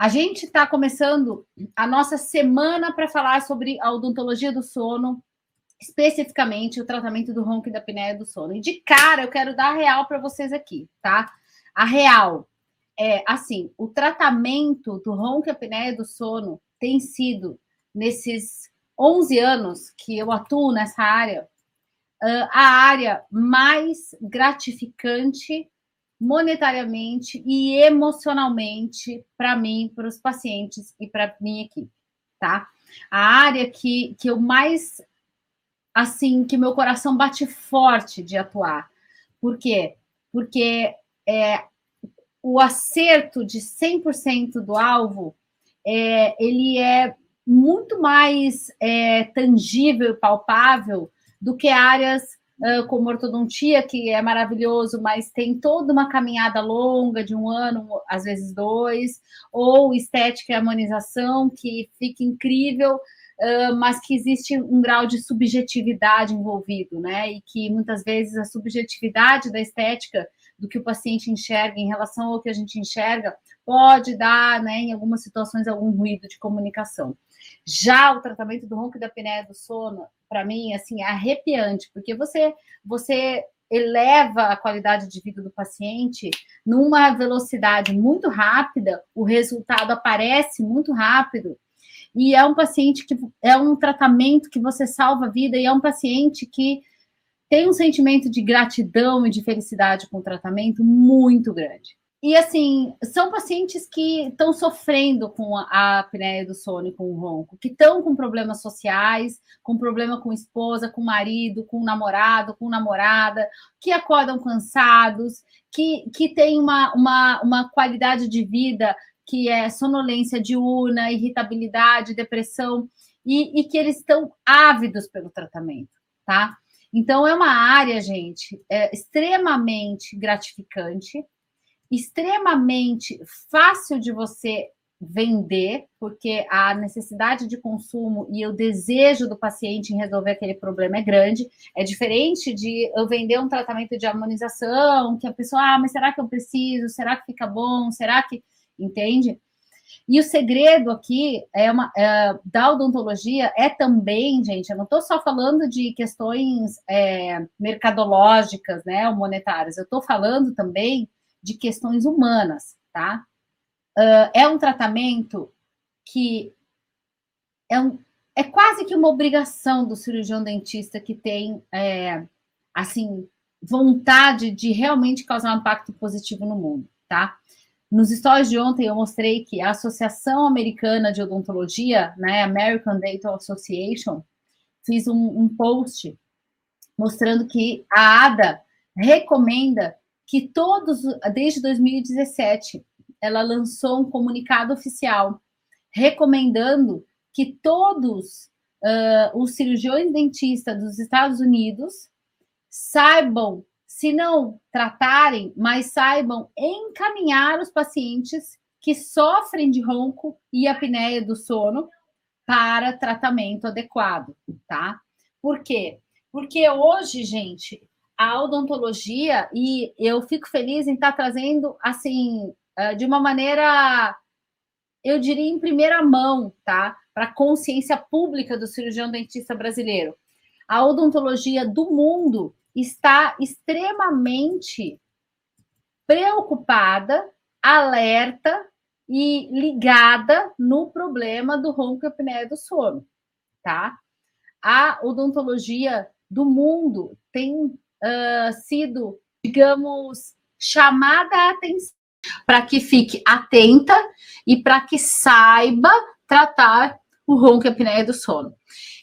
A gente está começando a nossa semana para falar sobre a odontologia do sono, especificamente o tratamento do ronco e da apneia do sono. E de cara, eu quero dar a real para vocês aqui, tá? A real é assim: o tratamento do ronco e apneia do sono tem sido, nesses 11 anos que eu atuo nessa área, a área mais gratificante monetariamente e emocionalmente para mim, para os pacientes e para minha equipe, tá? A área que eu mais, assim, que meu coração bate forte de atuar. Por quê? Porque o acerto de 100% do alvo, ele é muito mais tangível e palpável do que áreas como ortodontia, que é maravilhoso, mas tem toda uma caminhada longa de 1 ano, às vezes 2, ou estética e harmonização, que fica incrível, mas que existe um grau de subjetividade envolvido, né? E que muitas vezes a subjetividade da estética, do que o paciente enxerga em relação ao que a gente enxerga, pode dar, né, em algumas situações, algum ruído de comunicação. Já o tratamento do ronco e da apneia do sono, para mim, assim, é arrepiante, porque você eleva a qualidade de vida do paciente numa velocidade muito rápida, o resultado aparece muito rápido, e é um paciente que é um tratamento que você salva a vida, e é um paciente que tem um sentimento de gratidão e de felicidade com o tratamento muito grande. E, assim, são pacientes que estão sofrendo com a apneia do sono e com o ronco, que estão com problemas sociais, com problema com esposa, com marido, com namorado, com namorada, que acordam cansados, que têm uma qualidade de vida que é sonolência diurna, irritabilidade, depressão, e que eles estão ávidos pelo tratamento, tá? Então, é uma área, gente, extremamente gratificante, extremamente fácil de você vender, porque a necessidade de consumo e o desejo do paciente em resolver aquele problema é grande. É diferente de eu vender um tratamento de harmonização, que a pessoa, mas será que eu preciso? Será que fica bom? Será que... Entende? E o segredo aqui da odontologia é também, gente, eu não estou só falando de questões mercadológicas, né, ou monetárias, eu estou falando também de questões humanas, tá? É um tratamento que é quase que uma obrigação do cirurgião dentista que tem, assim, vontade de realmente causar um impacto positivo no mundo, tá? Nos stories de ontem eu mostrei que a Associação Americana de Odontologia, né, American Dental Association, fiz um post mostrando que a ADA recomenda que todos, desde 2017, ela lançou um comunicado oficial recomendando que todos os cirurgiões dentistas dos Estados Unidos saibam, se não tratarem, mas saibam encaminhar os pacientes que sofrem de ronco e apneia do sono para tratamento adequado, tá? Por quê? Porque hoje, gente, a odontologia, e eu fico feliz em estar trazendo, assim, de uma maneira, eu diria, em primeira mão, tá? Para a consciência pública do cirurgião dentista brasileiro. A odontologia do mundo está extremamente preocupada, alerta e ligada no problema do ronco e apneia do sono, tá? A odontologia do mundo tem sido, digamos, chamada a atenção para que fique atenta e para que saiba tratar o ronco e apneia do sono.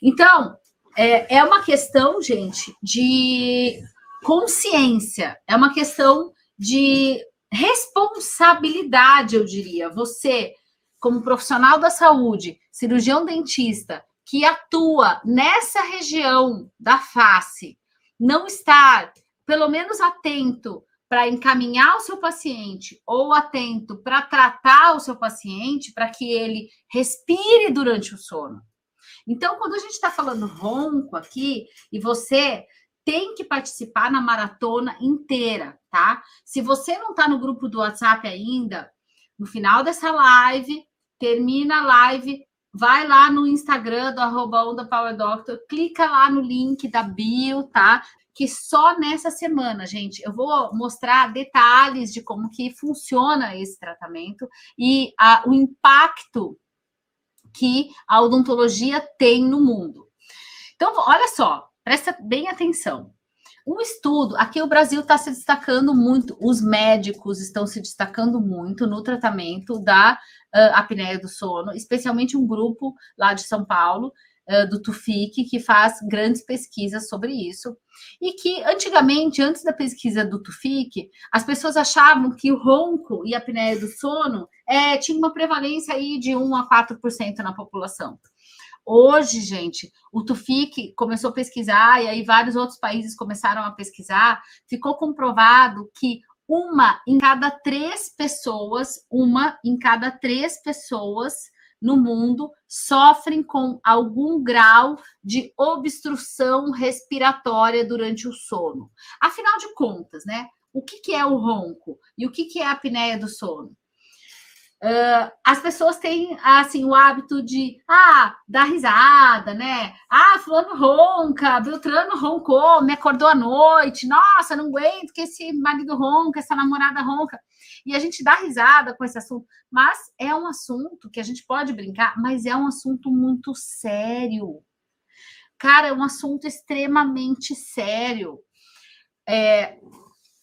Então, é uma questão, gente, de consciência, é uma questão de responsabilidade, eu diria. Você, como profissional da saúde, cirurgião dentista, que atua nessa região da face, não estar, pelo menos, atento para encaminhar o seu paciente ou atento para tratar o seu paciente, para que ele respire durante o sono. Então, quando a gente está falando ronco aqui, e você tem que participar na maratona inteira, tá? Se você não está no grupo do WhatsApp ainda, no final dessa live, termina a live, vai lá no Instagram do @OndaPowerDoctor, clica lá no link da bio, tá? Que só nessa semana, gente, eu vou mostrar detalhes de como que funciona esse tratamento e o impacto que a odontologia tem no mundo. Então, olha só, presta bem atenção. Um estudo, aqui o Brasil está se destacando muito, os médicos estão se destacando muito no tratamento da apneia do sono, especialmente um grupo lá de São Paulo, do TUFIC, que faz grandes pesquisas sobre isso, e que antigamente, antes da pesquisa do TUFIC, as pessoas achavam que o ronco e a apneia do sono tinha uma prevalência aí de 1 a 4% na população. Hoje, gente, o TUFIC começou a pesquisar, e aí vários outros países começaram a pesquisar, ficou comprovado que uma em cada três pessoas no mundo sofrem com algum grau de obstrução respiratória durante o sono. Afinal de contas, né? O que é o ronco? E o que é a apneia do sono? As pessoas têm, assim, o hábito de, dar risada, né? Fulano ronca, Beltrano roncou, me acordou à noite, nossa, não aguento que esse marido ronca, essa namorada ronca. E a gente dá risada com esse assunto, mas é um assunto que a gente pode brincar, mas é um assunto muito sério. Cara, é um assunto extremamente sério.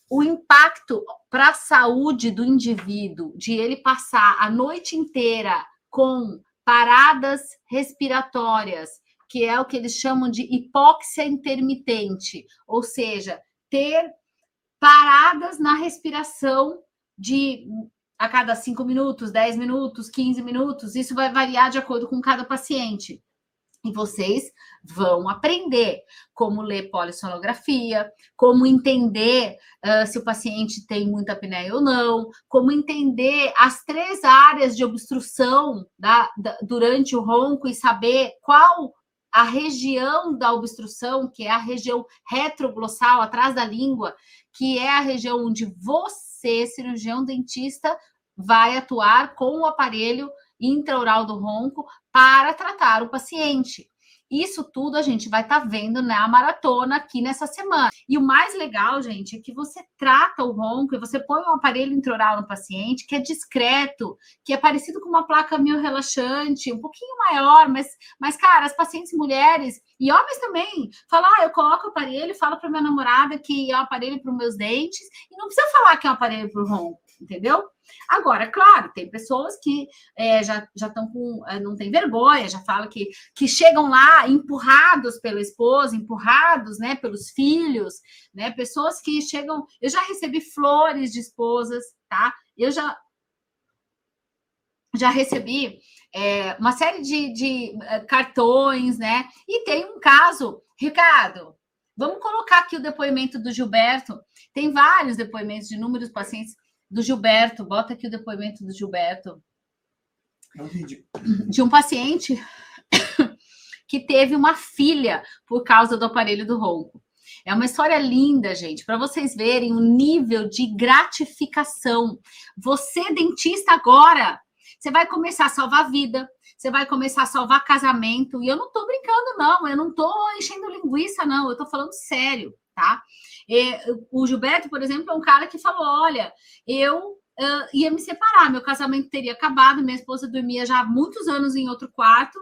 O impacto para a saúde do indivíduo, de ele passar a noite inteira com paradas respiratórias, que é o que eles chamam de hipóxia intermitente, ou seja, ter paradas na respiração a cada 5 minutos, 10 minutos, 15 minutos, isso vai variar de acordo com cada paciente. E vocês vão aprender como ler polissonografia, como entender se o paciente tem muita apneia ou não, como entender as 3 áreas de obstrução durante o ronco e saber qual a região da obstrução, que é a região retroglossal, atrás da língua, que é a região onde você, cirurgião dentista, vai atuar com o aparelho intraoral do ronco para tratar o paciente. Isso tudo a gente vai estar vendo na maratona aqui nessa semana. E o mais legal, gente, é que você trata o ronco e você põe um aparelho intraoral no paciente que é discreto, que é parecido com uma placa mio-relaxante, um pouquinho maior, mas cara, as pacientes mulheres e homens também falam, eu coloco o aparelho, falo para minha namorada que é um aparelho para os meus dentes e não precisa falar que é um aparelho para o ronco, entendeu? Agora, claro, tem pessoas que já estão com... não tem vergonha, já falam que chegam lá empurrados pela esposa, empurrados, né, pelos filhos, né? Pessoas que chegam... Eu já recebi flores de esposas, tá? Eu já recebi uma série de cartões, né? E tem um caso, Ricardo, vamos colocar aqui o depoimento do Gilberto. Tem vários depoimentos de inúmeros pacientes do Gilberto, bota aqui o depoimento do Gilberto. De um paciente que teve uma filha por causa do aparelho do ronco. É uma história linda, gente, para vocês verem o nível de gratificação. Você, dentista, agora, você vai começar a salvar vida, você vai começar a salvar casamento. E eu não estou brincando, não, eu não estou enchendo linguiça, não, eu estou falando sério, tá? O Gilberto, por exemplo, é um cara que falou, olha, eu ia me separar, meu casamento teria acabado, minha esposa dormia já há muitos anos em outro quarto,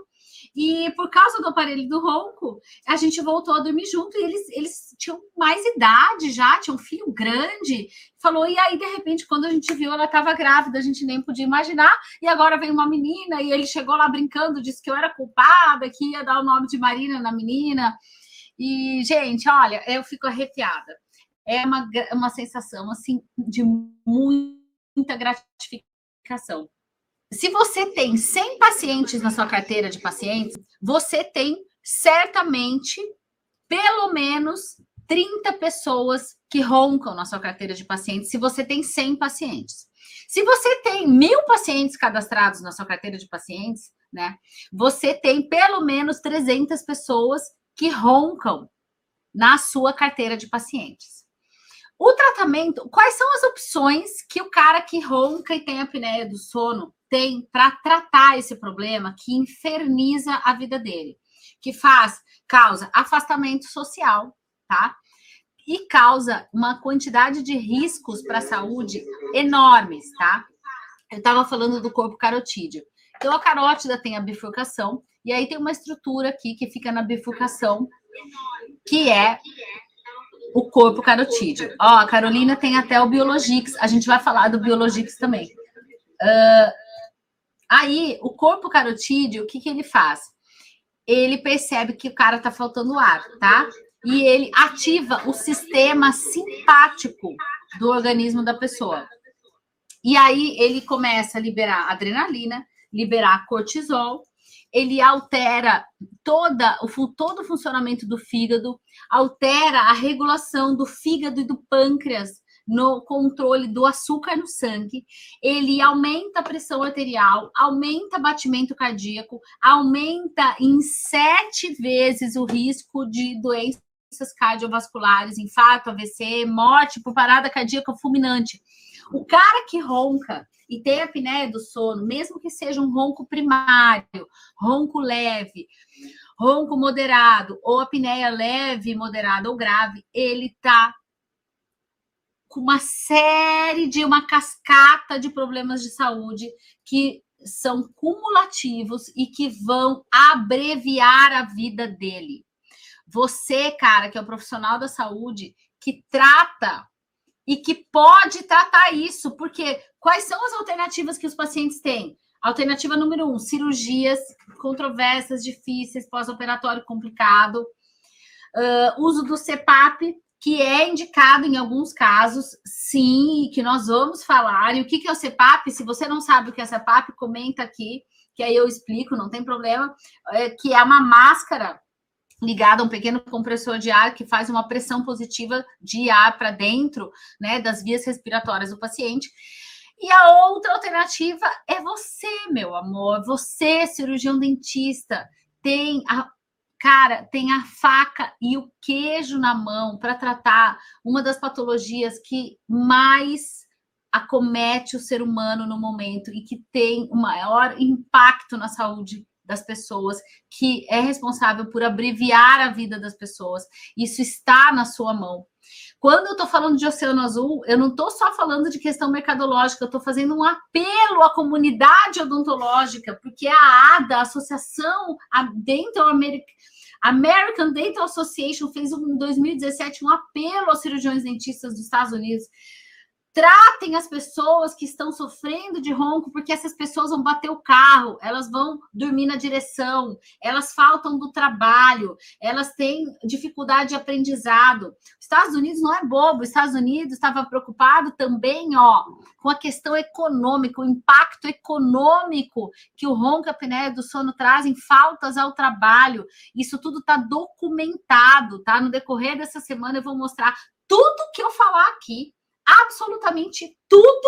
e por causa do aparelho do ronco, a gente voltou a dormir junto, e eles tinham mais idade já, tinham um filho grande, falou, e aí, de repente, quando a gente viu, ela estava grávida, a gente nem podia imaginar, e agora veio uma menina, e ele chegou lá brincando, disse que eu era culpada, que ia dar o nome de Marina na menina. E, gente, olha, eu fico arrepiada. É uma sensação, assim, de muita gratificação. Se você tem 100 pacientes na sua carteira de pacientes, você tem, certamente, pelo menos 30 pessoas que roncam na sua carteira de pacientes, se você tem 100 pacientes. Se você tem 1000 pacientes cadastrados na sua carteira de pacientes, né, você tem pelo menos 300 pessoas que roncam na sua carteira de pacientes. O tratamento, quais são as opções que o cara que ronca e tem apneia do sono tem para tratar esse problema que inferniza a vida dele, que causa afastamento social, tá? E causa uma quantidade de riscos para a saúde enormes, tá? Eu estava falando do corpo carotídeo. Então, a carótida tem a bifurcação, e aí tem uma estrutura aqui que fica na bifurcação, que é o corpo carotídeo. Ó, a Carolina tem até o Biologix, a gente vai falar do Biologix também. Aí, o corpo carotídeo, o que ele faz? Ele percebe que o cara tá faltando ar, tá? E ele ativa o sistema simpático do organismo da pessoa. E aí ele começa a liberar adrenalina, liberar cortisol, ele altera todo o funcionamento do fígado, altera a regulação do fígado e do pâncreas no controle do açúcar no sangue, ele aumenta a pressão arterial, aumenta o batimento cardíaco, aumenta em 7 vezes o risco de doenças cardiovasculares, infarto, AVC, morte por parada cardíaca fulminante. O cara que ronca e tem a apneia do sono, mesmo que seja um ronco primário, ronco leve, ronco moderado, ou apneia leve, moderada ou grave, ele tá com uma cascata de problemas de saúde que são cumulativos e que vão abreviar a vida dele. Você, cara, que é o profissional da saúde, que trata e que pode tratar isso, porque quais são as alternativas que os pacientes têm? Alternativa número 1, cirurgias controversas, difíceis, pós-operatório complicado, uso do CPAP, que é indicado em alguns casos, sim, que nós vamos falar. E o que é o CPAP? Se você não sabe o que é CPAP, comenta aqui, que aí eu explico, não tem problema, que é uma máscara ligado a um pequeno compressor de ar que faz uma pressão positiva de ar para dentro, né, das vias respiratórias do paciente. E a outra alternativa é você, meu amor, você, cirurgião dentista, tem a faca e o queijo na mão para tratar uma das patologias que mais acomete o ser humano no momento e que tem o maior impacto na saúde das pessoas, que é responsável por abreviar a vida das pessoas. Isso está na sua mão. Quando eu estou falando de Oceano Azul, eu não estou só falando de questão mercadológica, eu estou fazendo um apelo à comunidade odontológica, porque a ADA, a Associação American Dental Association, fez em 2017 um apelo aos cirurgiões dentistas dos Estados Unidos. Tratem as pessoas que estão sofrendo de ronco, porque essas pessoas vão bater o carro, elas vão dormir na direção, elas faltam do trabalho, elas têm dificuldade de aprendizado. Os Estados Unidos não é bobo, os Estados Unidos estava preocupado também, com a questão econômica, o impacto econômico que o ronco e a apneia do sono trazem, faltas ao trabalho. Isso tudo está documentado, tá? No decorrer dessa semana eu vou mostrar tudo que eu falar aqui. Absolutamente tudo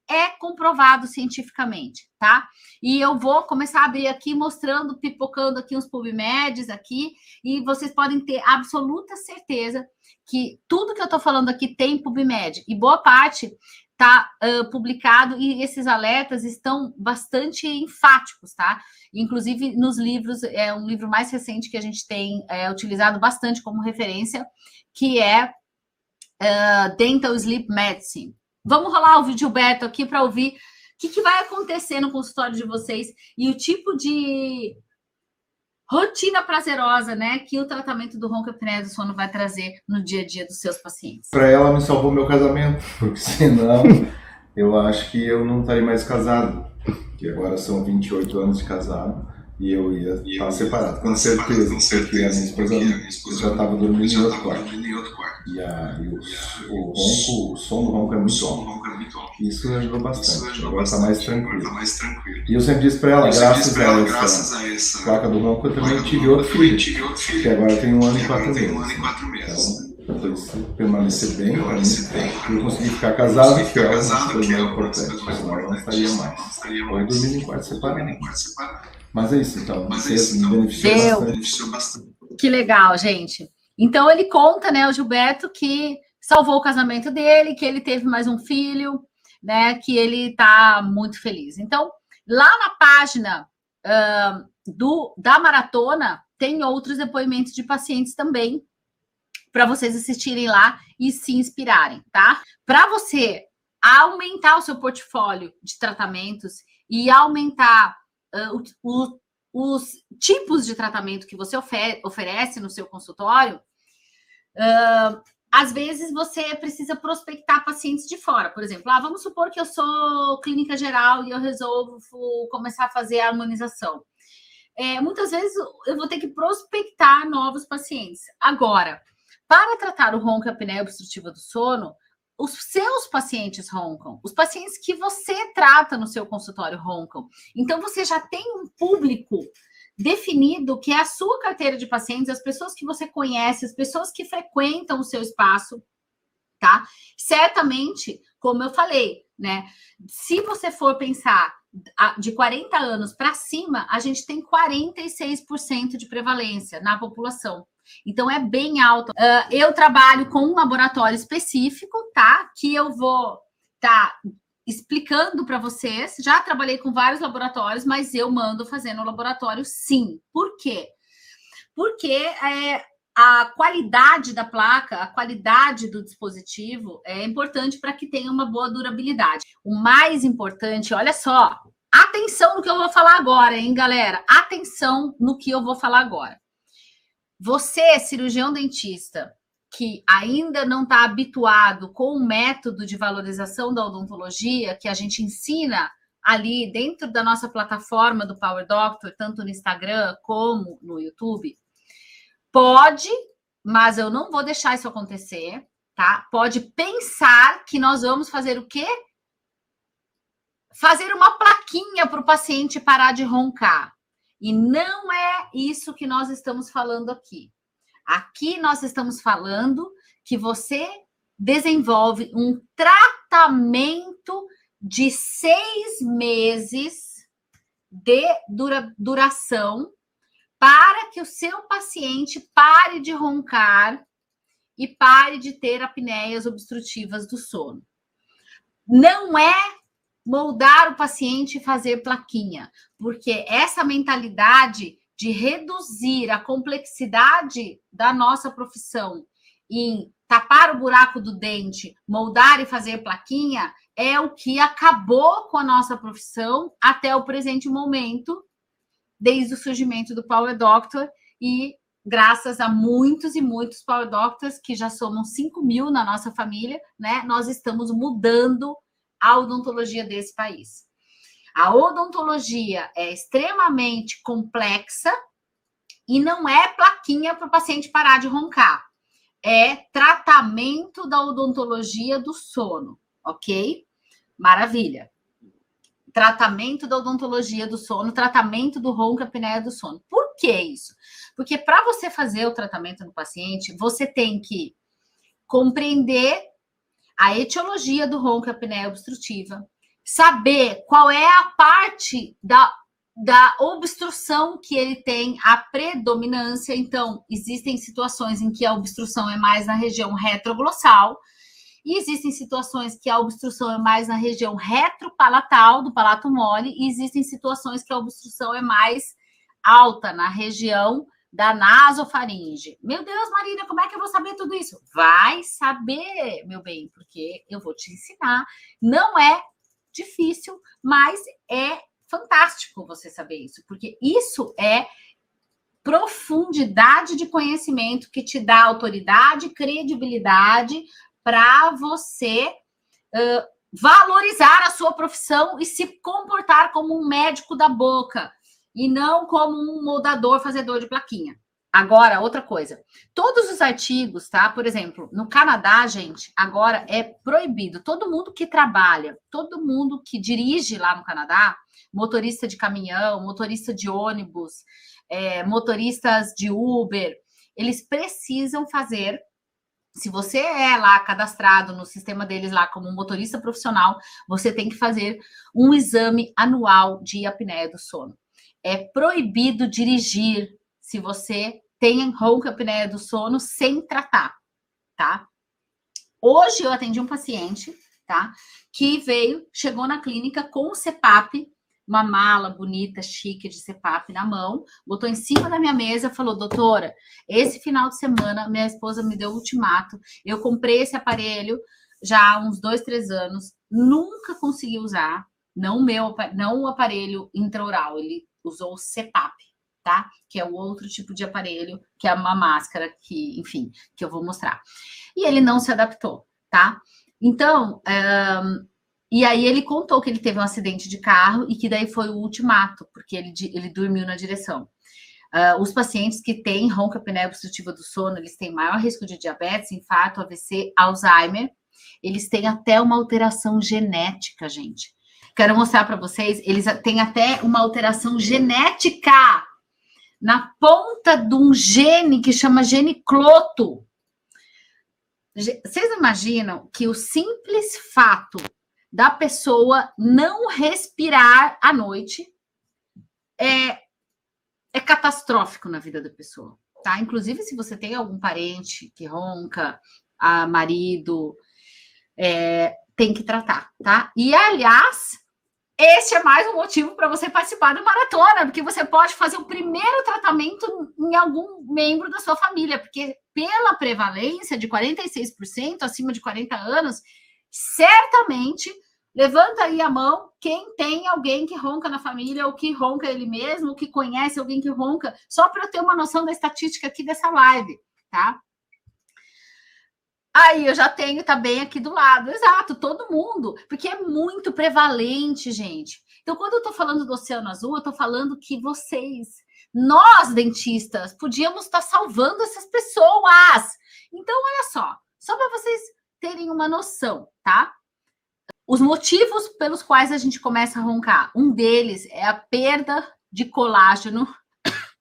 é comprovado cientificamente, tá? E eu vou começar a abrir aqui, mostrando, pipocando aqui uns PubMeds aqui, e vocês podem ter absoluta certeza que tudo que eu tô falando aqui tem PubMed, e boa parte tá publicado, e esses alertas estão bastante enfáticos, tá? Inclusive nos livros, é um livro mais recente que a gente tem utilizado bastante como referência, que é Dental Sleep Medicine. Vamos rolar o vídeo Gilberto aqui para ouvir o que vai acontecer no consultório de vocês e o tipo de rotina prazerosa, né, que o tratamento do ronco e apneia do sono vai trazer no dia a dia dos seus pacientes. Para ela me salvou meu casamento, porque senão eu acho que eu não estaria mais casado, que agora são 28 anos de casado. E eu ia estar separado, com certeza, porque a minha esposa já estava dormindo em outro quarto. E o som do ronco é muito alto. Isso ajudou bastante, agora está mais tranquilo. E eu sempre disse para ela, graças a essa placa do ronco, eu também tive outro filho, que agora tem 1 ano e 4 meses. Então, isso permanecer bem para mim, eu consegui ficar casado, que é uma coisa importante, senão eu não estaria mais. Ou dormindo em quarto separado. Mas é isso, então. Você me beneficiou bastante. Que legal, gente. Então, ele conta, né, o Gilberto, que salvou o casamento dele, que ele teve mais um filho, né, que ele tá muito feliz. Então, Lá na página da maratona, tem outros depoimentos de pacientes também, para vocês assistirem lá e se inspirarem, tá? Para você aumentar o seu portfólio de tratamentos e aumentar os tipos de tratamento que você oferece no seu consultório, às vezes você precisa prospectar pacientes de fora. Por exemplo, vamos supor que eu sou clínica geral e eu resolvo começar a fazer a harmonização. Muitas vezes eu vou ter que prospectar novos pacientes. Agora, para tratar o ronco e a apneia obstrutiva do sono, os seus pacientes roncam. Os pacientes que você trata no seu consultório roncam. Então, você já tem um público definido que é a sua carteira de pacientes, as pessoas que você conhece, as pessoas que frequentam o seu espaço, tá? Certamente, como eu falei, né? Se você for pensar de 40 anos para cima, a gente tem 46% de prevalência na população. Então, é bem alto. Eu trabalho com um laboratório específico, tá? Que eu vou explicando para vocês. Já trabalhei com vários laboratórios, mas eu mando fazer no laboratório, sim. Por quê? Porque a qualidade da placa, a qualidade do dispositivo é importante para que tenha uma boa durabilidade. O mais importante, olha só, atenção no que eu vou falar agora, hein, galera? Atenção no que eu vou falar agora. Você, cirurgião dentista, que ainda não está habituado com o método de valorização da odontologia que a gente ensina ali dentro da nossa plataforma do Power Doctor, tanto no Instagram como no YouTube, pode, mas eu não vou deixar isso acontecer, tá? Pode pensar que nós vamos fazer o quê? Fazer uma plaquinha para o paciente parar de roncar. E não é isso que nós estamos falando aqui. Aqui nós estamos falando que você desenvolve um tratamento de 6 meses de duração para que o seu paciente pare de roncar e pare de ter apneias obstrutivas do sono. Não é moldar o paciente e fazer plaquinha, porque essa mentalidade de reduzir a complexidade da nossa profissão em tapar o buraco do dente, moldar e fazer plaquinha, é o que acabou com a nossa profissão até o presente momento, desde o surgimento do Power Doctor, e graças a muitos e muitos Power Doctors, que já somam 5.000 na nossa família, né? Nós estamos mudando a odontologia desse país. A odontologia é extremamente complexa e não é plaquinha para o paciente parar de roncar. É tratamento da odontologia do sono, ok? Maravilha. Tratamento da odontologia do sono, tratamento do ronco e apneia do sono. Por que isso? Porque para você fazer o tratamento no paciente, você tem que compreender a etiologia do ronco e apneia obstrutiva, saber qual é a parte da obstrução que ele tem a predominância. Então, existem situações em que a obstrução é mais na região retroglossal e existem situações que a obstrução é mais na região retropalatal, do palato mole, e existem situações que a obstrução é mais alta, na região da nasofaringe. Meu Deus, Marina, como é que eu vou saber tudo isso? Vai saber, meu bem, porque eu vou te ensinar. Não é difícil, mas é fantástico você saber isso, porque isso é profundidade de conhecimento que te dá autoridade, credibilidade para você valorizar a sua profissão e se comportar como um médico da boca e não como um moldador, fazedor de plaquinha. Agora, outra coisa. Todos os artigos, tá? Por exemplo, no Canadá, gente, agora é proibido. Todo mundo que trabalha, todo mundo que dirige lá no Canadá, motorista de caminhão, motorista de ônibus, motoristas de Uber, eles precisam fazer. Se você é lá cadastrado no sistema deles lá como motorista profissional, você tem que fazer um exame anual de apneia do sono. É proibido dirigir se você tem ronco e apneia do sono sem tratar, tá? Hoje eu atendi um paciente, tá? Que chegou na clínica com o CPAP uma mala bonita, chique de CPAP na mão, botou em cima da minha mesa e falou: doutora, esse final de semana minha esposa me deu o ultimato, eu comprei esse aparelho já há uns 2, 3 anos, nunca consegui usar, não o aparelho intraoral, ele usou o CPAP, tá? Que é o outro tipo de aparelho, que é uma máscara que, enfim, que eu vou mostrar. E ele não se adaptou, tá? Então, e aí ele contou que ele teve um acidente de carro e que daí foi o ultimato, porque ele dormiu na direção. Os pacientes que têm ronca-apneia obstrutiva do sono, eles têm maior risco de diabetes, infarto, AVC, Alzheimer. Eles têm até uma alteração genética, gente. Quero mostrar para vocês, eles têm até uma alteração genética na ponta de um gene que chama gene cloto. Vocês imaginam que o simples fato da pessoa não respirar à noite é catastrófico na vida da pessoa, tá? Inclusive, se você tem algum parente que ronca, marido, tem que tratar, tá? E, aliás, esse é mais um motivo para você participar da maratona, porque você pode fazer o primeiro tratamento em algum membro da sua família, porque pela prevalência de 46% acima de 40 anos, certamente, levanta aí a mão quem tem alguém que ronca na família, ou que ronca ele mesmo, ou que conhece alguém que ronca, só para eu ter uma noção da estatística aqui dessa live, tá? Aí eu já tenho, tá bem aqui do lado, exato, todo mundo, porque é muito prevalente, gente. Então, quando eu tô falando do Oceano Azul, eu tô falando que nós dentistas, podíamos estar salvando essas pessoas. Então, olha só para vocês terem uma noção, tá? Os motivos pelos quais a gente começa a roncar, um deles é a perda de colágeno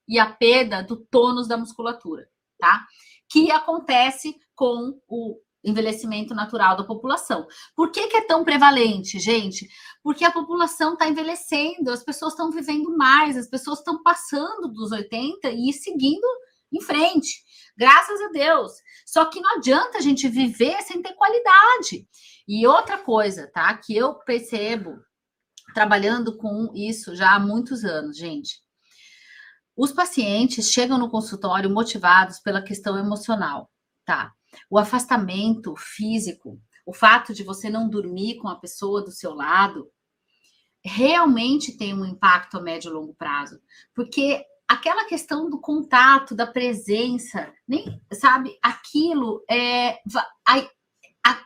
e a perda do tônus da musculatura, tá? Que acontece com o envelhecimento natural da população. Por que é tão prevalente, gente? Porque a população está envelhecendo, as pessoas estão vivendo mais, as pessoas estão passando dos 80 e seguindo em frente. Graças a Deus. Só que não adianta a gente viver sem ter qualidade. E outra coisa, tá? Que eu percebo trabalhando com isso já há muitos anos, gente. Os pacientes chegam no consultório motivados pela questão emocional, tá? O afastamento físico, o fato de você não dormir com a pessoa do seu lado, realmente tem um impacto a médio e longo prazo. Porque aquela questão do contato, da presença, nem sabe, aquilo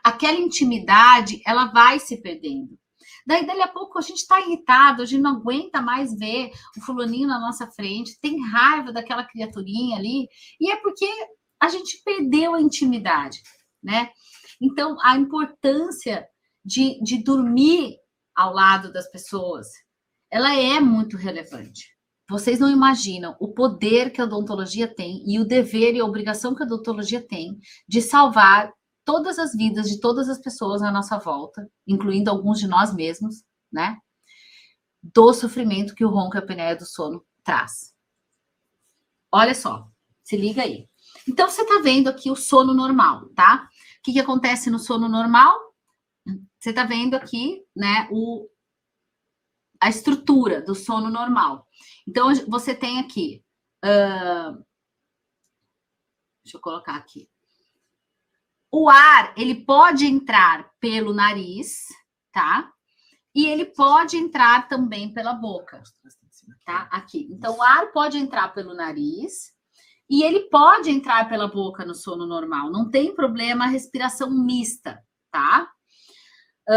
aquela intimidade, ela vai se perdendo. Daí, dali a pouco, a gente está irritado, a gente não aguenta mais ver o fulaninho na nossa frente, tem raiva daquela criaturinha ali, e é porque a gente perdeu a intimidade, né? Então, a importância de dormir ao lado das pessoas, ela é muito relevante. Vocês não imaginam o poder que a odontologia tem e o dever e a obrigação que a odontologia tem de salvar todas as vidas de todas as pessoas à nossa volta, incluindo alguns de nós mesmos, né? Do sofrimento que o ronco-apneia do sono traz. Olha só, se liga aí. Então, você tá vendo aqui o sono normal, tá? O que acontece no sono normal? Você tá vendo aqui, né, a estrutura do sono normal. Então, você tem aqui... deixa eu colocar aqui. O ar, ele pode entrar pelo nariz, tá? E ele pode entrar também pela boca, tá? Aqui. Então, o ar pode entrar pelo nariz e ele pode entrar pela boca no sono normal. Não tem problema a respiração mista, tá?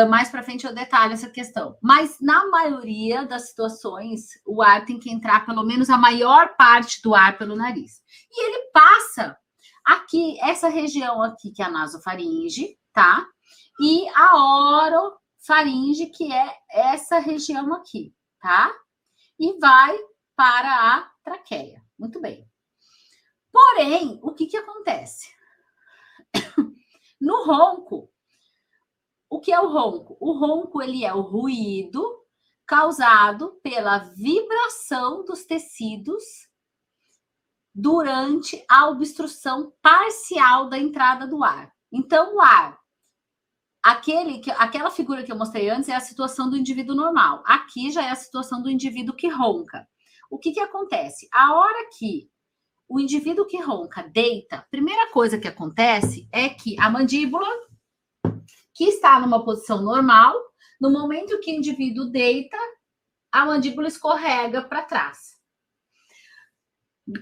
Mais para frente eu detalho essa questão. Mas, na maioria das situações, o ar tem que entrar, pelo menos a maior parte do ar pelo nariz. E ele passa... aqui, essa região aqui, que é a nasofaringe, tá? E a orofaringe, que é essa região aqui, tá? E vai para a traqueia. Muito bem. Porém, o que acontece? No ronco, o que é o ronco? O ronco, ele é o ruído causado pela vibração dos tecidos durante a obstrução parcial da entrada do ar. Então, o ar Aquela figura que eu mostrei antes é a situação do indivíduo normal. Aqui já é a situação do indivíduo que ronca. O que acontece? A hora que o indivíduo que ronca deita, a primeira coisa que acontece é que a mandíbula, que está numa posição normal, no momento que o indivíduo deita, a mandíbula escorrega para trás.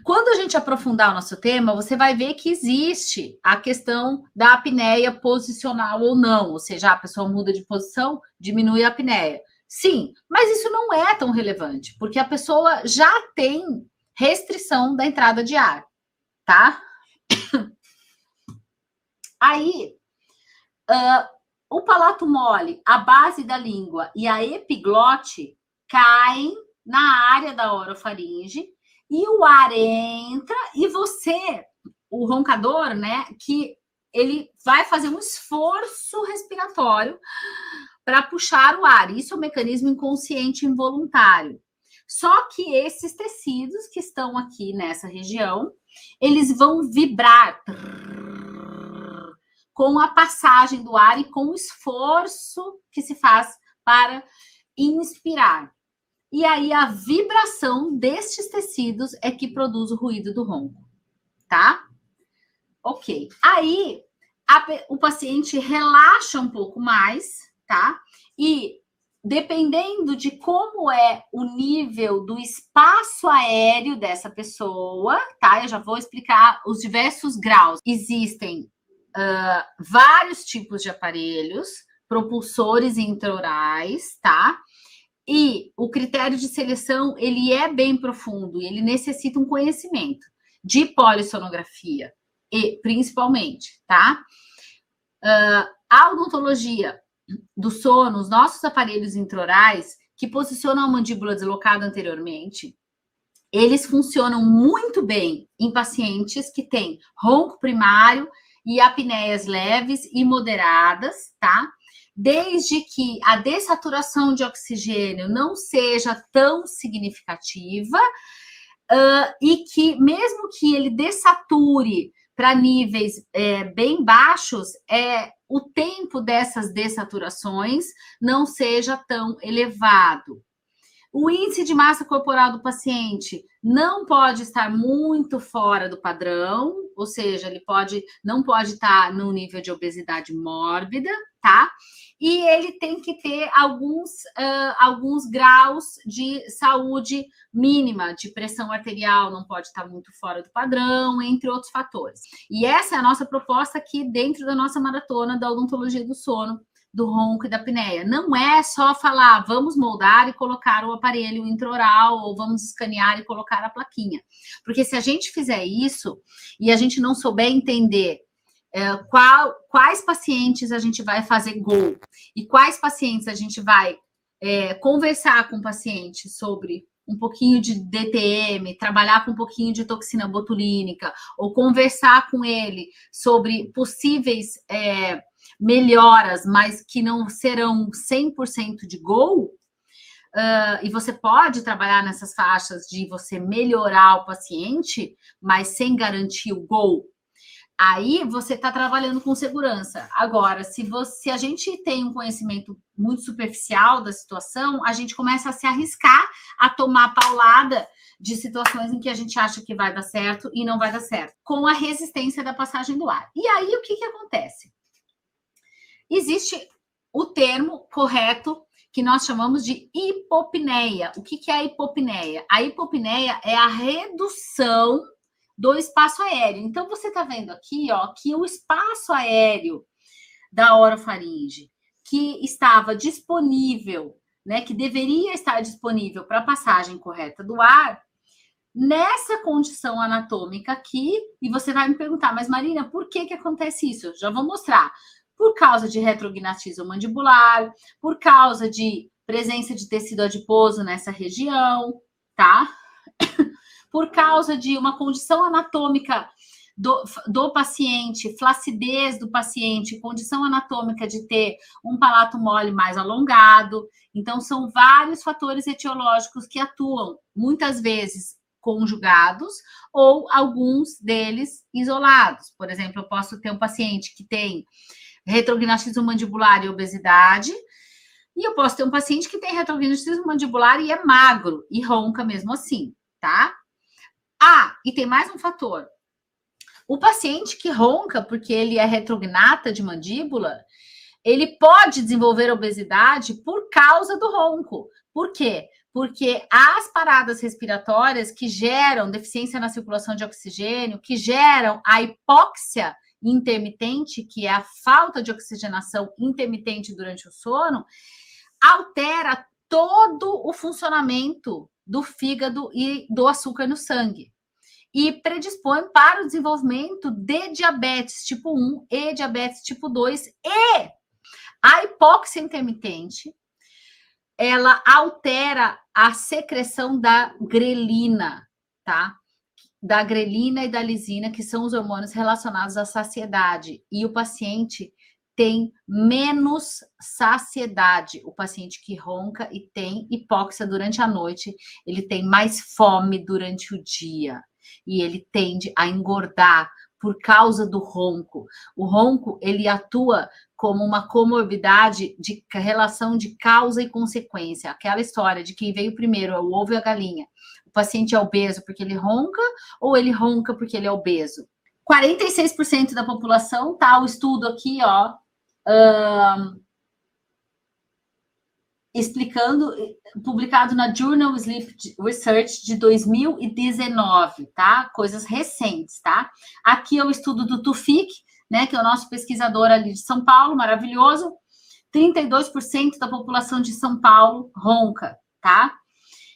Quando a gente aprofundar o nosso tema, você vai ver que existe a questão da apneia posicional ou não, ou seja, a pessoa muda de posição, diminui a apneia. Sim, mas isso não é tão relevante, porque a pessoa já tem restrição da entrada de ar, tá? Aí, o palato mole, a base da língua e a epiglote caem na área da orofaringe e o ar entra e você, o roncador, né, que ele vai fazer um esforço respiratório para puxar o ar. Isso é um mecanismo inconsciente involuntário. Só que esses tecidos que estão aqui nessa região, eles vão vibrar com a passagem do ar e com o esforço que se faz para inspirar. E aí a vibração destes tecidos é que produz o ruído do ronco, tá? Ok. Aí o paciente relaxa um pouco mais, tá? E dependendo de como é o nível do espaço aéreo dessa pessoa, tá? Eu já vou explicar os diversos graus. Existem vários tipos de aparelhos, propulsores intraorais, tá? E o critério de seleção, ele é bem profundo, ele necessita um conhecimento de polissonografia, e principalmente, tá? A odontologia do sono, os nossos aparelhos intraorais, que posicionam a mandíbula deslocada anteriormente, eles funcionam muito bem em pacientes que têm ronco primário e apneias leves e moderadas, tá? Desde que a dessaturação de oxigênio não seja tão significativa e que, mesmo que ele dessature para níveis bem baixos, o tempo dessas dessaturações não seja tão elevado. O índice de massa corporal do paciente não pode estar muito fora do padrão, ou seja, ele não pode estar no nível de obesidade mórbida, tá? E ele tem que ter alguns graus de saúde mínima, de pressão arterial não pode estar muito fora do padrão, entre outros fatores. E essa é a nossa proposta aqui dentro da nossa maratona da odontologia do sono, do ronco e da apneia. Não é só falar, vamos moldar e colocar o aparelho intraoral, ou vamos escanear e colocar a plaquinha. Porque se a gente fizer isso e a gente não souber entender quais pacientes a gente vai fazer gol e quais pacientes a gente vai conversar com o paciente sobre um pouquinho de DTM, trabalhar com um pouquinho de toxina botulínica, ou conversar com ele sobre possíveis melhoras, mas que não serão 100% de gol, e você pode trabalhar nessas faixas de você melhorar o paciente, mas sem garantir o gol, aí você está trabalhando com segurança. Agora, se a gente tem um conhecimento muito superficial da situação, a gente começa a se arriscar a tomar paulada de situações em que a gente acha que vai dar certo e não vai dar certo, com a resistência da passagem do ar. E aí, o que acontece? Existe o termo correto que nós chamamos de hipopneia. O que é a hipopneia? A hipopneia é a redução do espaço aéreo. Então, você está vendo aqui, ó, que o espaço aéreo da orofaringe, que estava disponível, né, que deveria estar disponível para a passagem correta do ar, nessa condição anatômica aqui, e você vai me perguntar, mas Marina, por que acontece isso? Eu já vou mostrar. Por causa de retrognatismo mandibular, por causa de presença de tecido adiposo nessa região, tá? Por causa de uma condição anatômica do paciente, flacidez do paciente, condição anatômica de ter um palato mole mais alongado. Então, são vários fatores etiológicos que atuam, muitas vezes conjugados, ou alguns deles isolados. Por exemplo, eu posso ter um paciente que tem retrognatismo mandibular e obesidade. E eu posso ter um paciente que tem retrognatismo mandibular e é magro e ronca mesmo assim, tá? E tem mais um fator. O paciente que ronca porque ele é retrognata de mandíbula, ele pode desenvolver obesidade por causa do ronco. Por quê? Porque as paradas respiratórias que geram deficiência na circulação de oxigênio, que geram a hipóxia intermitente, que é a falta de oxigenação intermitente durante o sono, altera todo o funcionamento do fígado e do açúcar no sangue. E predispõe para o desenvolvimento de diabetes tipo 1 e diabetes tipo 2. E a hipóxia intermitente, ela altera a secreção da grelina, tá? Da grelina e da lisina, que são os hormônios relacionados à saciedade. E o paciente tem menos saciedade. O paciente que ronca e tem hipóxia durante a noite, ele tem mais fome durante o dia. E ele tende a engordar por causa do ronco. O ronco, ele atua como uma comorbidade de relação de causa e consequência. Aquela história de quem veio primeiro, é o ovo e a galinha. O paciente é obeso porque ele ronca ou ele ronca porque ele é obeso? 46% da população, tá? O estudo aqui, ó, explicando, publicado na Journal Sleep Research de 2019, tá? Coisas recentes, tá? Aqui é o estudo do Tufik, né, que é o nosso pesquisador ali de São Paulo, maravilhoso. 32% da população de São Paulo ronca, tá?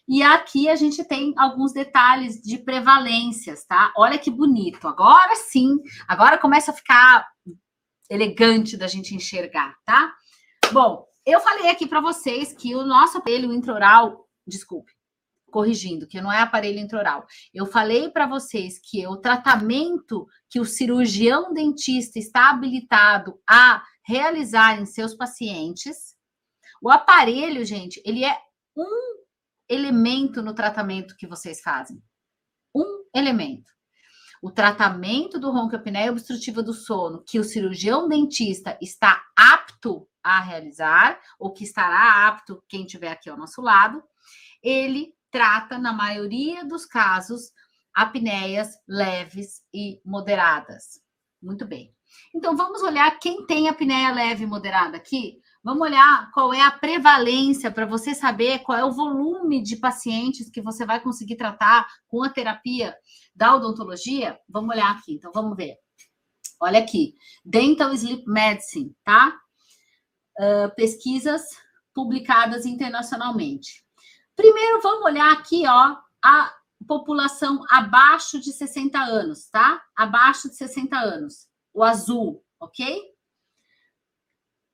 E aqui a gente tem alguns detalhes de prevalências, tá? Olha que bonito. Agora sim, agora começa a ficar elegante da gente enxergar, tá? Bom, eu falei aqui para vocês que o nosso aparelho intraoral, desculpe, corrigindo, que não é aparelho intraoral. Eu falei para vocês que o tratamento que o cirurgião dentista está habilitado a realizar em seus pacientes, o aparelho, gente, ele é um elemento no tratamento que vocês fazem. Um elemento. O tratamento do ronco, apneia obstrutiva do sono, que o cirurgião dentista está apto a realizar, ou que estará apto, quem estiver aqui ao nosso lado, ele trata, na maioria dos casos, apneias leves e moderadas. Muito bem. Então, vamos olhar quem tem apneia leve e moderada aqui. Vamos olhar qual é a prevalência para você saber qual é o volume de pacientes que você vai conseguir tratar com a terapia da odontologia. Vamos olhar aqui, então vamos ver. Olha aqui, Dental Sleep Medicine, tá? Pesquisas publicadas internacionalmente. Primeiro, vamos olhar aqui, ó, a população abaixo de 60 anos, tá? Abaixo de 60 anos, o azul, ok?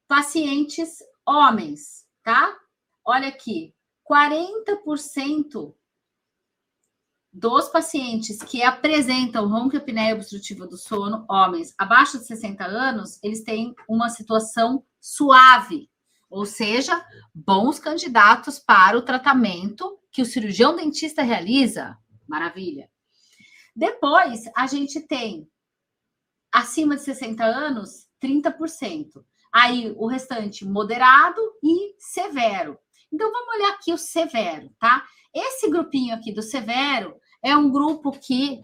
Pacientes homens, tá? Olha aqui, 40% dos pacientes que apresentam ronco-apneia obstrutiva do sono, homens abaixo de 60 anos, eles têm uma situação suave, ou seja, bons candidatos para o tratamento que o cirurgião dentista realiza. Maravilha. Depois, a gente tem acima de 60 anos, 30%. Aí, o restante, moderado e severo. Então, vamos olhar aqui o severo, tá? Esse grupinho aqui do severo é um grupo que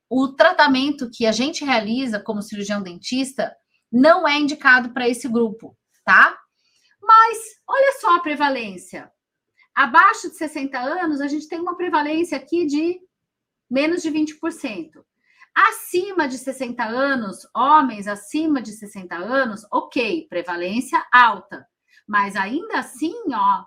o tratamento que a gente realiza como cirurgião dentista não é indicado para esse grupo, tá? Mas, olha só a prevalência. Abaixo de 60 anos, a gente tem uma prevalência aqui de menos de 20%. Acima de 60 anos, homens acima de 60 anos, ok, prevalência alta. Mas ainda assim, ó,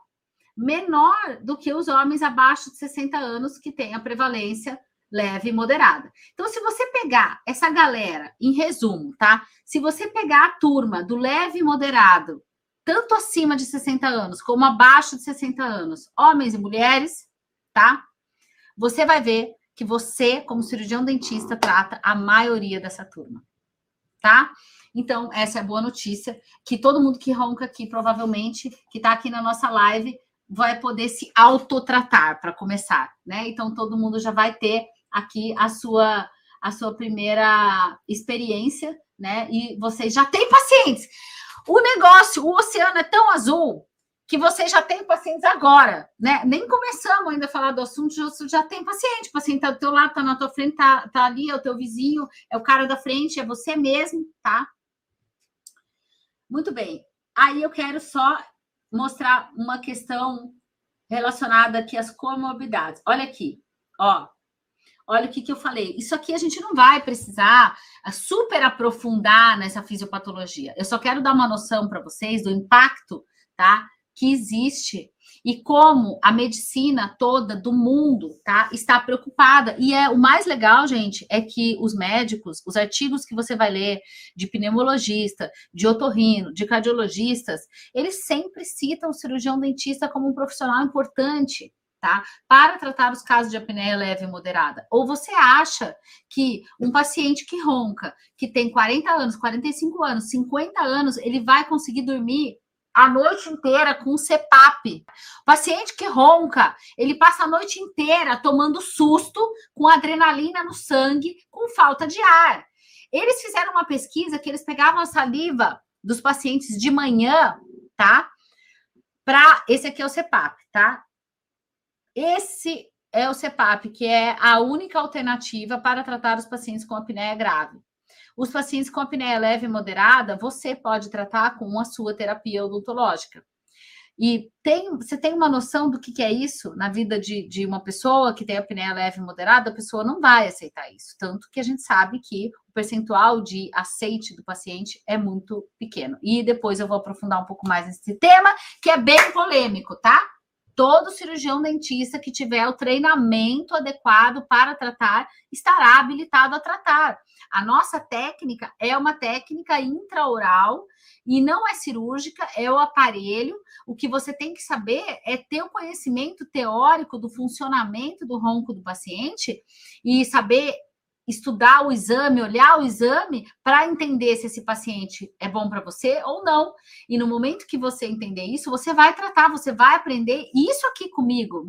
menor do que os homens abaixo de 60 anos, que tem a prevalência leve e moderada. Então, se você pegar essa galera, em resumo, tá? Se você pegar a turma do leve e moderado, tanto acima de 60 anos como abaixo de 60 anos, homens e mulheres, tá? Você vai ver que você, como cirurgião dentista, trata a maioria dessa turma, tá? Então, essa é a boa notícia, que todo mundo que ronca aqui, provavelmente, que está aqui na nossa live, vai poder se autotratar, para começar, né? Então, todo mundo já vai ter aqui a sua primeira experiência, né? E vocês já têm pacientes. O negócio, o oceano é tão azul que você já tem pacientes agora, né? Nem começamos ainda a falar do assunto, já tem paciente. O paciente tá do teu lado, tá na tua frente, tá ali, é o teu vizinho, é o cara da frente, é você mesmo, tá? Muito bem. Aí eu quero só mostrar uma questão relacionada aqui às comorbidades. Olha aqui, ó. Olha o que eu falei. Isso aqui a gente não vai precisar super aprofundar nessa fisiopatologia. Eu só quero dar uma noção para vocês do impacto, tá, que existe e como a medicina toda do mundo, tá, está preocupada. E o mais legal, gente, é que os médicos, os artigos que você vai ler de pneumologista, de otorrino, de cardiologistas, eles sempre citam o cirurgião dentista como um profissional importante, tá? Para tratar os casos de apneia leve e moderada. Ou você acha que um paciente que ronca, que tem 40 anos, 45 anos, 50 anos, ele vai conseguir dormir a noite inteira com CPAP? O paciente que ronca, ele passa a noite inteira tomando susto, com adrenalina no sangue, com falta de ar. Eles fizeram uma pesquisa que eles pegavam a saliva dos pacientes de manhã, tá? Esse aqui é o CPAP, tá? Esse é o CPAP, que é a única alternativa para tratar os pacientes com apneia grave. Os pacientes com apneia leve e moderada, você pode tratar com a sua terapia odontológica. E você tem uma noção do que é isso na vida de uma pessoa que tem apneia leve e moderada? A pessoa não vai aceitar isso. Tanto que a gente sabe que o percentual de aceite do paciente é muito pequeno. E depois eu vou aprofundar um pouco mais nesse tema, que é bem polêmico, tá? Todo cirurgião dentista que tiver o treinamento adequado para tratar estará habilitado a tratar. A nossa técnica é uma técnica intraoral e não é cirúrgica, é o aparelho. O que você tem que saber é ter o conhecimento teórico do funcionamento do ronco do paciente e saber estudar o exame, olhar o exame para entender se esse paciente é bom para você ou não. E no momento que você entender isso, você vai tratar, você vai aprender. Isso aqui comigo,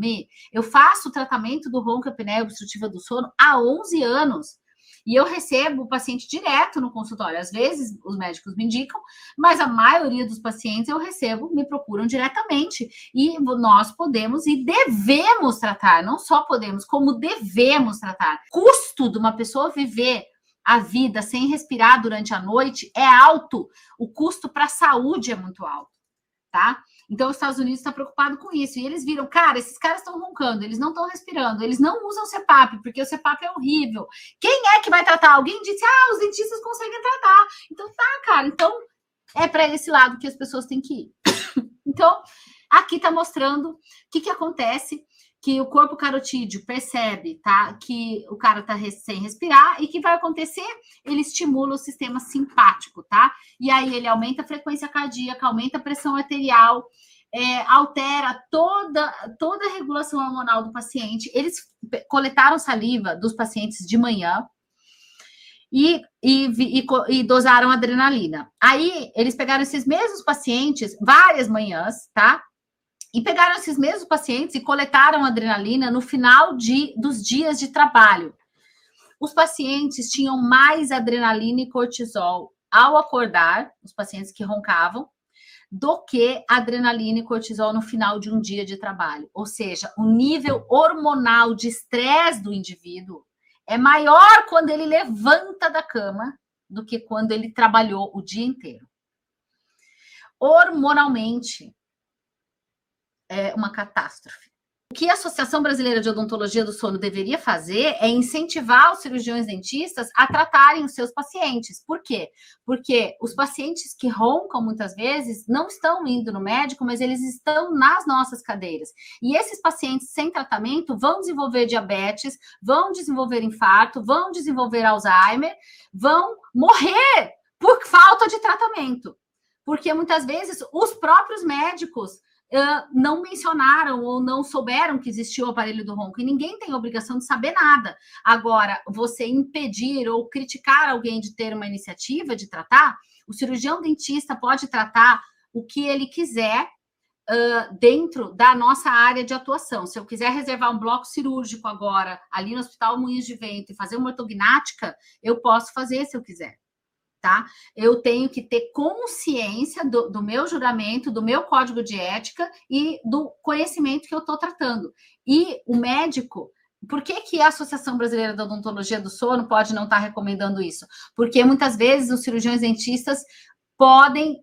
eu faço o tratamento do ronco apneia obstrutiva do sono há 11 anos. E eu recebo o paciente direto no consultório. Às vezes os médicos me indicam, mas a maioria dos pacientes eu recebo, me procuram diretamente. E nós podemos e devemos tratar, não só podemos, como devemos tratar. O custo de uma pessoa viver a vida sem respirar durante a noite é alto. O custo para a saúde é muito alto, tá? Então, os Estados Unidos está preocupado com isso. E eles viram, cara, esses caras estão roncando, eles não estão respirando, eles não usam CPAP, porque o CPAP é horrível. Quem é que vai tratar? Alguém disse, os dentistas conseguem tratar. Então, tá, cara. Então, é para esse lado que as pessoas têm que ir. Então, aqui está mostrando o que acontece, que o corpo carotídeo percebe, tá, que o cara está sem respirar e que vai acontecer? Ele estimula o sistema simpático, tá? E aí ele aumenta a frequência cardíaca, aumenta a pressão arterial, altera toda a regulação hormonal do paciente. Eles coletaram saliva dos pacientes de manhã e dosaram adrenalina. Aí eles pegaram esses mesmos pacientes várias manhãs, tá? E pegaram esses mesmos pacientes e coletaram adrenalina no final dos dias de trabalho. Os pacientes tinham mais adrenalina e cortisol ao acordar, os pacientes que roncavam, do que adrenalina e cortisol no final de um dia de trabalho. Ou seja, o nível hormonal de estresse do indivíduo é maior quando ele levanta da cama do que quando ele trabalhou o dia inteiro. Hormonalmente, é uma catástrofe. O que a Associação Brasileira de Odontologia do Sono deveria fazer é incentivar os cirurgiões dentistas a tratarem os seus pacientes. Por quê? Porque os pacientes que roncam muitas vezes não estão indo no médico, mas eles estão nas nossas cadeiras. E esses pacientes sem tratamento vão desenvolver diabetes, vão desenvolver infarto, vão desenvolver Alzheimer, vão morrer por falta de tratamento. Porque muitas vezes os próprios médicos não mencionaram ou não souberam que existia o aparelho do ronco, e ninguém tem obrigação de saber nada. Agora, você impedir ou criticar alguém de ter uma iniciativa de tratar, o cirurgião dentista pode tratar o que ele quiser dentro da nossa área de atuação. Se eu quiser reservar um bloco cirúrgico agora, ali no Hospital Moinhos de Vento, e fazer uma ortognática, eu posso fazer se eu quiser. tá? Eu tenho que ter consciência do meu juramento, do meu código de ética e do conhecimento que eu estou tratando. E o médico, por que a Associação Brasileira da Odontologia do Sono pode não estar recomendando isso? Porque muitas vezes os cirurgiões dentistas podem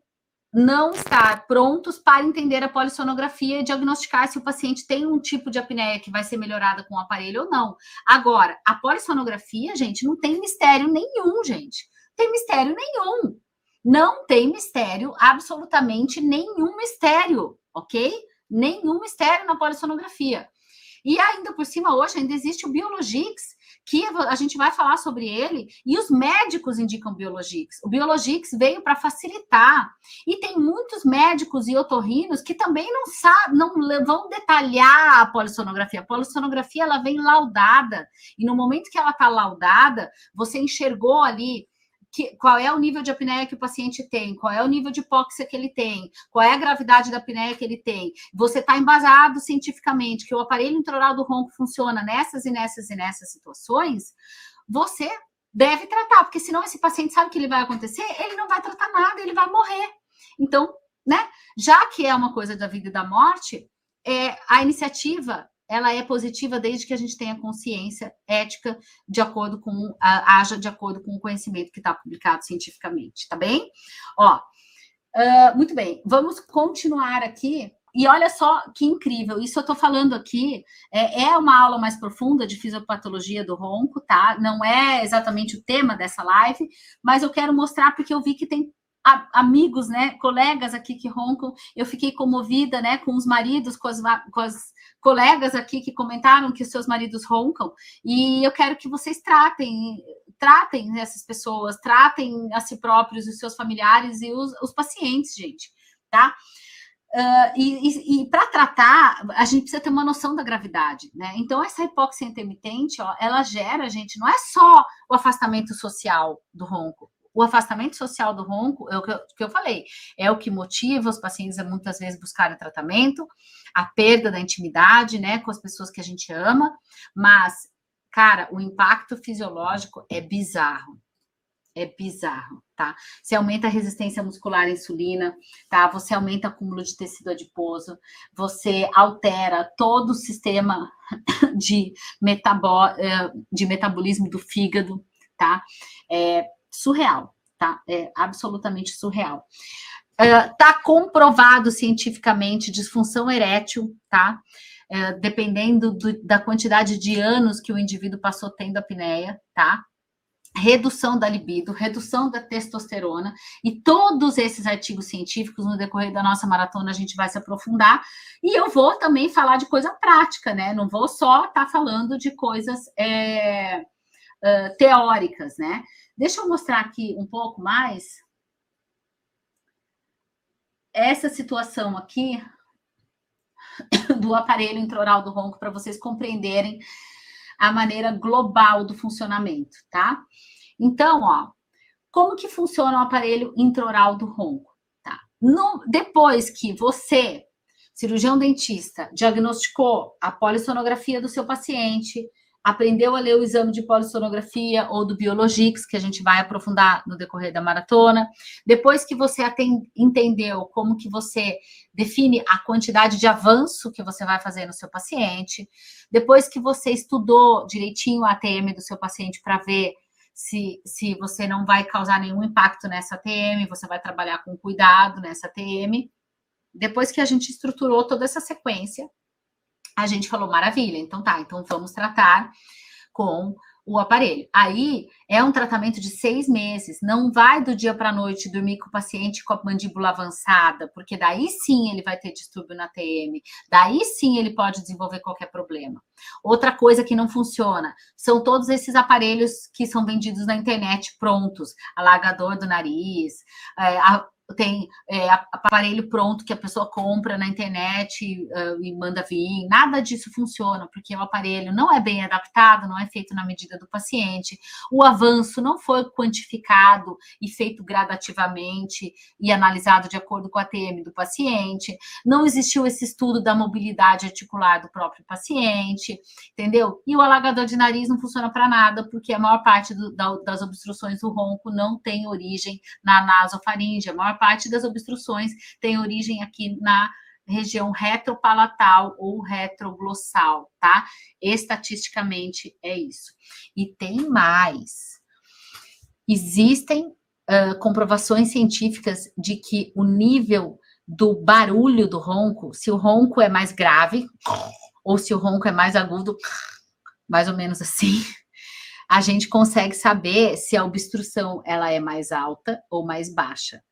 não estar prontos para entender a polissonografia e diagnosticar se o paciente tem um tipo de apneia que vai ser melhorada com o aparelho ou não. Agora, a polissonografia, gente, não tem mistério nenhum, gente. Tem mistério nenhum. Não tem mistério, absolutamente nenhum mistério, ok? Nenhum mistério na polissonografia. E ainda por cima, hoje, ainda existe o Biologix, que a gente vai falar sobre ele, e os médicos indicam Biologix. O Biologix veio para facilitar. E tem muitos médicos e otorrinos que também não vão detalhar a polissonografia. A polissonografia, ela vem laudada. E no momento que ela está laudada, você enxergou ali qual é o nível de apneia que o paciente tem, qual é o nível de hipóxia que ele tem, qual é a gravidade da apneia que ele tem. Você está embasado cientificamente que o aparelho intraoral do ronco funciona nessas e nessas e nessas situações, você deve tratar, porque senão esse paciente sabe o que ele vai acontecer, ele não vai tratar nada, ele vai morrer. Então, né, já que é uma coisa da vida e da morte, a iniciativa ela é positiva desde que a gente tenha consciência ética haja de acordo com o conhecimento que está publicado cientificamente, tá bem? Ó, muito bem, vamos continuar aqui. E olha só que incrível, isso eu estou falando aqui, é uma aula mais profunda de fisiopatologia do ronco, tá? Não é exatamente o tema dessa live, mas eu quero mostrar porque eu vi que tem amigos, né, colegas aqui que roncam. Eu fiquei comovida, né, com os maridos, com as colegas aqui que comentaram que os seus maridos roncam, e eu quero que vocês tratem essas pessoas, tratem a si próprios, os seus familiares e os pacientes, gente, tá? E para tratar, a gente precisa ter uma noção da gravidade, né? Então, essa hipóxia intermitente, ó, ela gera, gente, não é só o afastamento social do ronco. O afastamento social do ronco, é o que eu falei, é o que motiva os pacientes a muitas vezes buscarem tratamento, a perda da intimidade, né, com as pessoas que a gente ama, mas, cara, o impacto fisiológico é bizarro, tá? Você aumenta a resistência muscular à insulina, tá? Você aumenta o acúmulo de tecido adiposo, você altera todo o sistema de metabolismo do fígado, tá? Surreal, tá? É absolutamente surreal. Tá comprovado cientificamente disfunção erétil, tá? Dependendo da quantidade de anos que o indivíduo passou tendo apneia, tá? Redução da libido, redução da testosterona, e todos esses artigos científicos, no decorrer da nossa maratona, a gente vai se aprofundar, e eu vou também falar de coisa prática, né? Não vou só estar falando de coisas teóricas, né? Deixa eu mostrar aqui um pouco mais essa situação aqui do aparelho intraoral do ronco para vocês compreenderem a maneira global do funcionamento, tá? Então, ó, como que funciona o aparelho intraoral do ronco, tá? Depois que você, cirurgião dentista, diagnosticou a polissonografia do seu paciente, aprendeu a ler o exame de polissonografia ou do Biologix, que a gente vai aprofundar no decorrer da maratona. Depois que você entendeu como que você define a quantidade de avanço que você vai fazer no seu paciente, depois que você estudou direitinho a ATM do seu paciente para ver se você não vai causar nenhum impacto nessa ATM, você vai trabalhar com cuidado nessa ATM. Depois que a gente estruturou toda essa sequência, a gente falou, maravilha, então tá, então vamos tratar com o aparelho. Aí é um tratamento de 6 meses, não vai do dia para a noite dormir com o paciente com a mandíbula avançada, porque daí sim ele vai ter distúrbio na TM, daí sim ele pode desenvolver qualquer problema. Outra coisa que não funciona são todos esses aparelhos que são vendidos na internet prontos, alargador do nariz, aparelho pronto que a pessoa compra na internet e manda vir. Nada disso funciona, porque o aparelho não é bem adaptado, não é feito na medida do paciente. O avanço não foi quantificado e feito gradativamente e analisado de acordo com a TM do paciente. Não existiu esse estudo da mobilidade articular do próprio paciente, entendeu? E o alagador de nariz não funciona para nada, porque a maior parte das obstruções do ronco não tem origem na nasofaringe. A maior parte das obstruções tem origem aqui na região retropalatal ou retroglossal, tá? Estatisticamente é isso. E tem mais. Existem comprovações científicas de que o nível do barulho do ronco, se o ronco é mais grave ou se o ronco é mais agudo, mais ou menos assim, a gente consegue saber se a obstrução ela é mais alta ou mais baixa.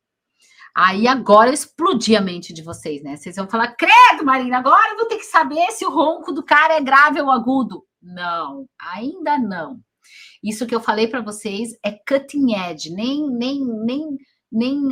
Aí agora eu explodi a mente de vocês, né? Vocês vão falar, credo, Marina, agora eu vou ter que saber se o ronco do cara é grave ou agudo. Não, ainda não. Isso que eu falei para vocês é cutting edge, nem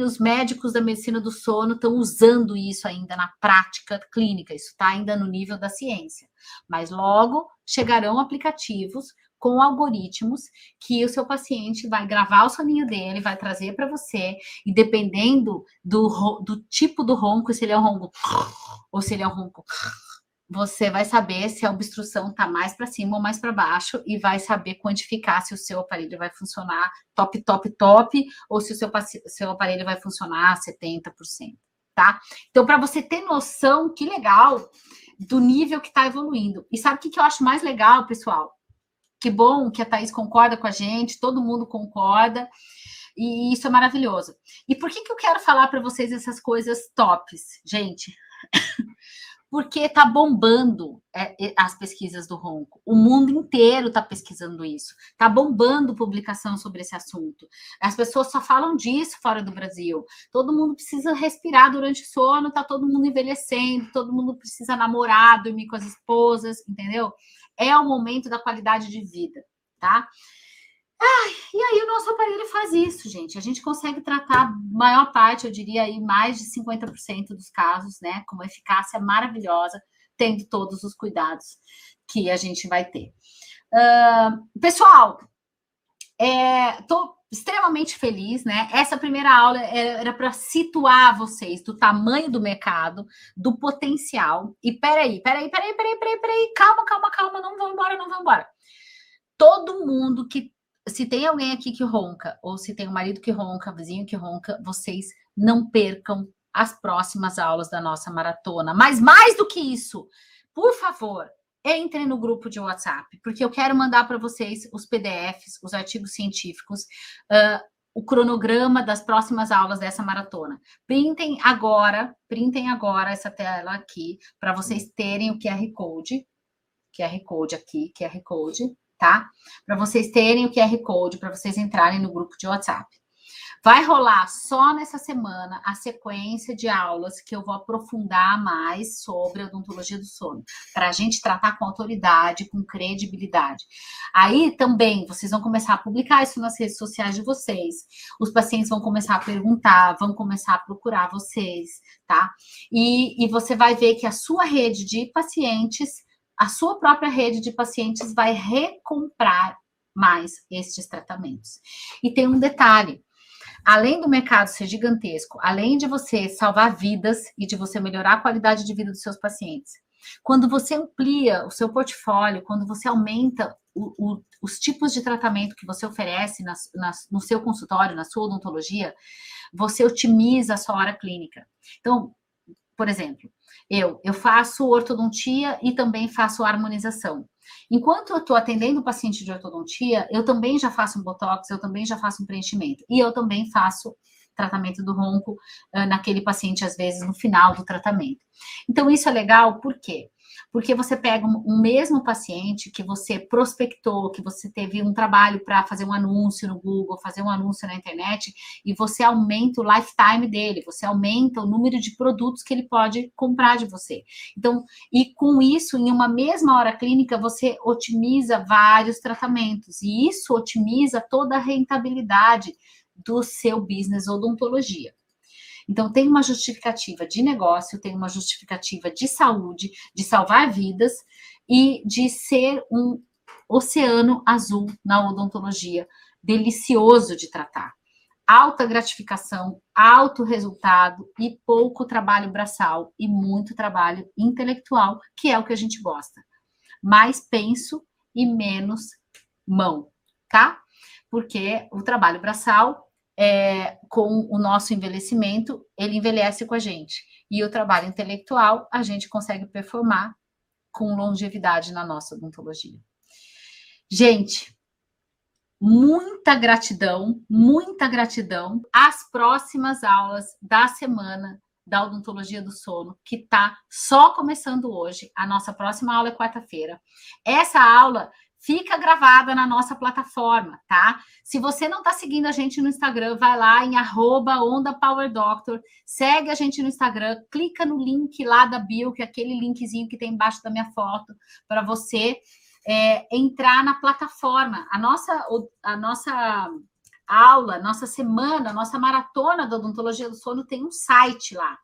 os médicos da medicina do sono estão usando isso ainda na prática clínica, isso está ainda no nível da ciência. Mas logo chegarão aplicativos com algoritmos que o seu paciente vai gravar o soninho dele, vai trazer para você, e dependendo do tipo do ronco, se ele é um ronco ou se ele é um ronco, você vai saber se a obstrução está mais para cima ou mais para baixo e vai saber quantificar se o seu aparelho vai funcionar top, ou se o seu aparelho vai funcionar 70%, tá? Então, para você ter noção, que legal, do nível que está evoluindo. E sabe o que eu acho mais legal, pessoal? Que bom que a Thaís concorda com a gente, todo mundo concorda, e isso é maravilhoso. E por que eu quero falar para vocês essas coisas tops, gente? Porque tá bombando as pesquisas do ronco. O mundo inteiro tá pesquisando isso. Tá bombando publicação sobre esse assunto. As pessoas só falam disso fora do Brasil. Todo mundo precisa respirar durante o sono, tá todo mundo envelhecendo, todo mundo precisa namorar, dormir com as esposas, entendeu? É o momento da qualidade de vida, tá? E aí o nosso aparelho faz isso, gente. A gente consegue tratar a maior parte, eu diria aí, mais de 50% dos casos, né? Com uma eficácia maravilhosa, tendo todos os cuidados que a gente vai ter. Pessoal, tô extremamente feliz, né? Essa primeira aula era para situar vocês do tamanho do mercado, do potencial. E peraí, calma, não vão embora. Todo mundo se tem alguém aqui que ronca, ou se tem um marido que ronca, vizinho que ronca, vocês não percam as próximas aulas da nossa maratona. Mas mais do que isso, por favor, entrem no grupo de WhatsApp, porque eu quero mandar para vocês os PDFs, os artigos científicos, o cronograma das próximas aulas dessa maratona. Printem agora essa tela aqui, para vocês terem o QR Code aqui, QR Code, tá? Para vocês terem o QR Code, para vocês entrarem no grupo de WhatsApp. Vai rolar só nessa semana a sequência de aulas que eu vou aprofundar mais sobre a odontologia do sono, para a gente tratar com autoridade, com credibilidade. Aí também vocês vão começar a publicar isso nas redes sociais de vocês. Os pacientes vão começar a perguntar, vão começar a procurar vocês, tá? E você vai ver que a sua rede de pacientes, a sua própria rede de pacientes vai recomprar mais estes tratamentos. E tem um detalhe. Além do mercado ser gigantesco, além de você salvar vidas e de você melhorar a qualidade de vida dos seus pacientes, quando você amplia o seu portfólio, quando você aumenta os tipos de tratamento que você oferece no seu consultório, na sua odontologia, você otimiza a sua hora clínica. Então, por exemplo, eu faço ortodontia e também faço harmonização. Enquanto eu estou atendendo o paciente de ortodontia, eu também já faço um botox, eu também já faço um preenchimento. E eu também faço tratamento do ronco naquele paciente, às vezes, no final do tratamento. Então, isso é legal, por quê? Porque você pega um mesmo paciente que você prospectou, que você teve um trabalho para fazer um anúncio no Google, fazer um anúncio na internet, e você aumenta o lifetime dele, você aumenta o número de produtos que ele pode comprar de você. Então, e com isso, em uma mesma hora clínica, você otimiza vários tratamentos, e isso otimiza toda a rentabilidade do seu business odontologia. Então, tem uma justificativa de negócio, tem uma justificativa de saúde, de salvar vidas e de ser um oceano azul na odontologia, delicioso de tratar. Alta gratificação, alto resultado e pouco trabalho braçal e muito trabalho intelectual, que é o que a gente gosta. Mais penso e menos mão, tá? Porque o trabalho braçal, com o nosso envelhecimento, ele envelhece com a gente. E o trabalho intelectual, a gente consegue performar com longevidade na nossa odontologia. Gente, muita gratidão. As próximas aulas da semana da odontologia do sono, que está só começando hoje. A nossa próxima aula é quarta-feira. Essa aula fica gravada na nossa plataforma, tá? Se você não está seguindo a gente no Instagram, vai lá em @OndaPowerDoctor, segue a gente no Instagram, clica no link lá da bio, que é aquele linkzinho que tem embaixo da minha foto, para você entrar na plataforma. A nossa aula, nossa semana, nossa maratona da odontologia do sono tem um site lá.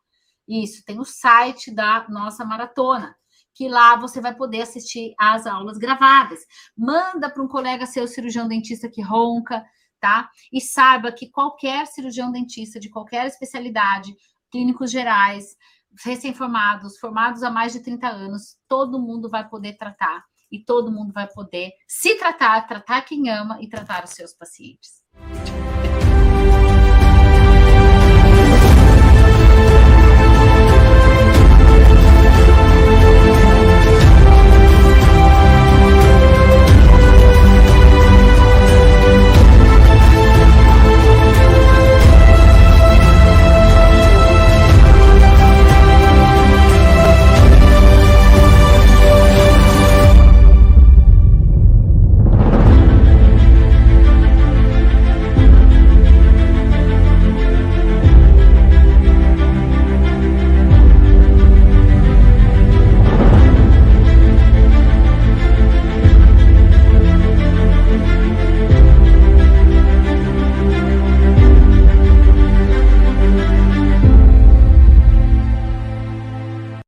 Isso, tem o site da nossa maratona, que lá você vai poder assistir às aulas gravadas. Manda para um colega seu cirurgião dentista que ronca, tá? E saiba que qualquer cirurgião dentista de qualquer especialidade, clínicos gerais, recém-formados, formados há mais de 30 anos, todo mundo vai poder tratar e todo mundo vai poder se tratar, tratar quem ama e tratar os seus pacientes.